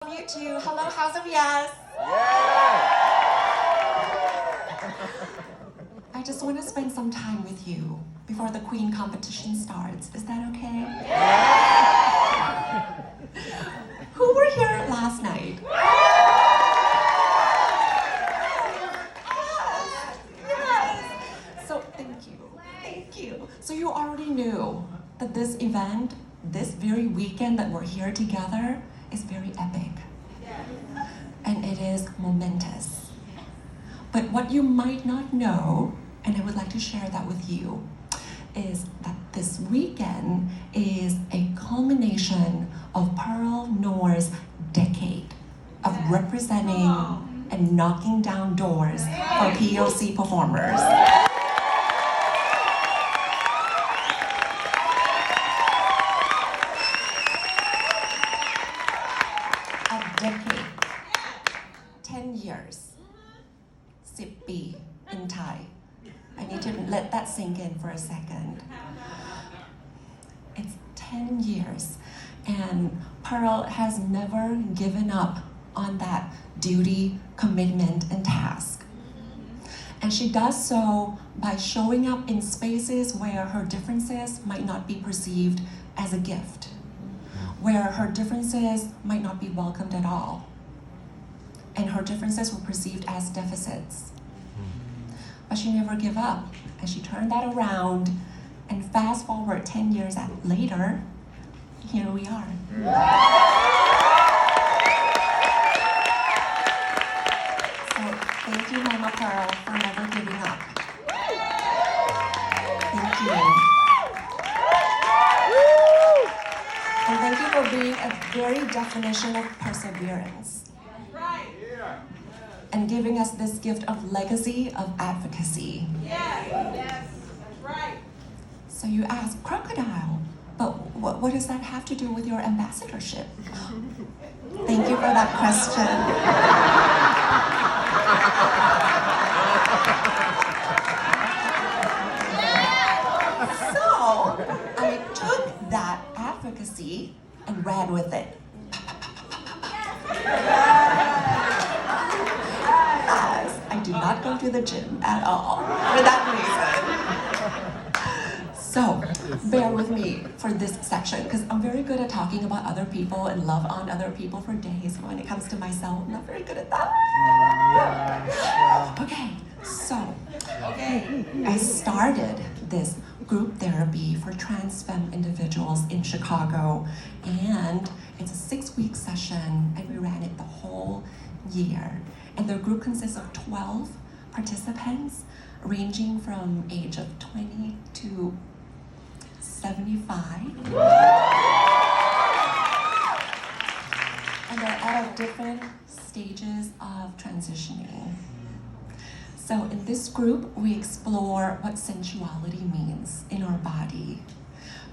love you too. Hello, House of Yes. I just want to spend some time with you before the Queen competition starts. Is that okay? Who were here last night? Yes. So thank you. So you already knew that this event, this very weekend that we're here together, is very epic. And it is momentous. But what you might not know, and I would like to share that with you, is that this weekend is a culmination of Perle Noire's decade of representing and knocking down doors for POC performers. A decade, 10 years, 10 ปี in Thai. I need to let that sink in for a second. It's 10 years, and Perle has never given up on that duty, commitment, and task. And she does so by showing up in spaces where her differences might not be perceived as a gift, where her differences might not be welcomed at all, and her differences were perceived as deficits. But she never gave up, and she turned that around, and fast forward 10 years later, here we are. So thank you, Mama Perle, for never giving up. Thank you. And thank you for being a very definition of perseverance. And giving us this gift of legacy of advocacy. Yes, that's right. So you ask, Crocodile, but what does that have to do with your ambassadorship? Thank you for that question. So I took that advocacy and ran with it. I do not go to the gym at all for that reason. So, bear with me for this section, because I'm very good at talking about other people and love on other people for days. When it comes to myself, I'm not very good at that. Okay, so I started this group therapy for trans femme individuals in Chicago, and it's a 6-week session, and we ran it the whole year. And the group consists of 12 participants, ranging from age of 20 to 75. And they're at different stages of transitioning. So in this group, we explore what sensuality means in our body.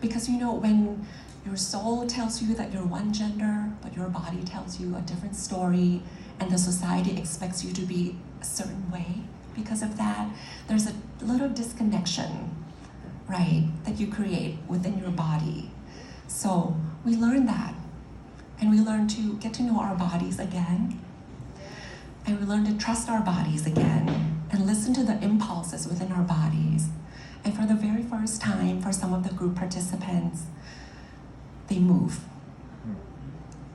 Because when your soul tells you that you're one gender, but your body tells you a different story, and the society expects you to be a certain way, because of that, there's a little disconnection, right, that you create within your body. So we learn that, and we learn to get to know our bodies again, and we learn to trust our bodies again, and listen to the impulses within our bodies. And for the very first time, for some of the group participants, they move,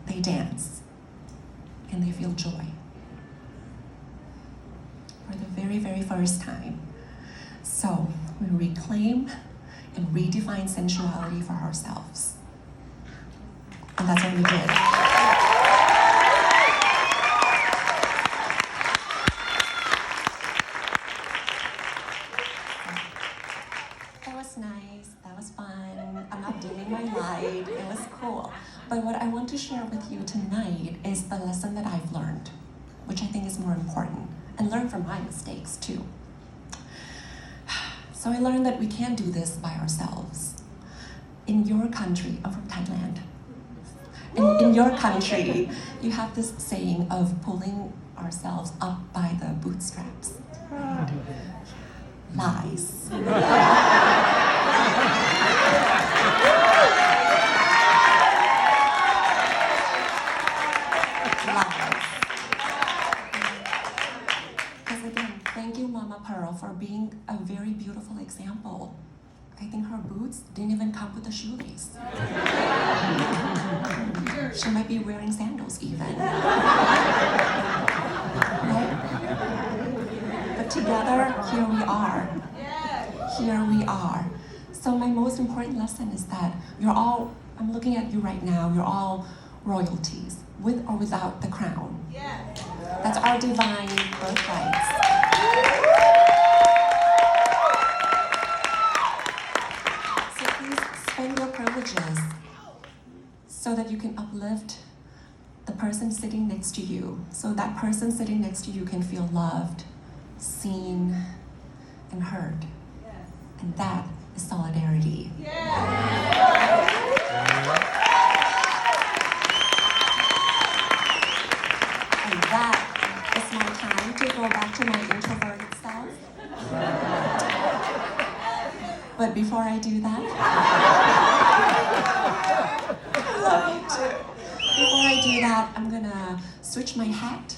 they dance, and they feel joy. For the very, very first time. So we reclaim and redefine sensuality for ourselves. And that's what we did. That was nice, that was fun. I'm not dimming my light, it was cool. But what I want to share with you tonight is the lesson that I've learned, which I think is more important, and learn from my mistakes too. So I learned that we can't do this by ourselves. In your country, I'm from Thailand. In your country, you have this saying of pulling ourselves up by the bootstraps. Lies. lives. Because again, thank you, Mama Pearl, for being a very beautiful example. I think her boots didn't even come with a shoelace. She might be wearing sandals even. Right? But together, here we are. Here we are. So my most important lesson is that I'm looking at you right now, you're all royalties, with or without the crown. That's our divine birthrights. So please spend your privileges so that you can uplift the person sitting next to you, so that person sitting next to you can feel loved, seen, and heard. And that is solidarity. And that is my time to go back to my introverted self. But before I do that, I love you too. Before I do that, I'm gonna switch my hat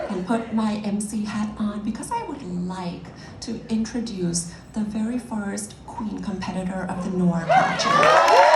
and put my MC hat on because I would like to introduce the very first queen competitor of the Noire Pageant.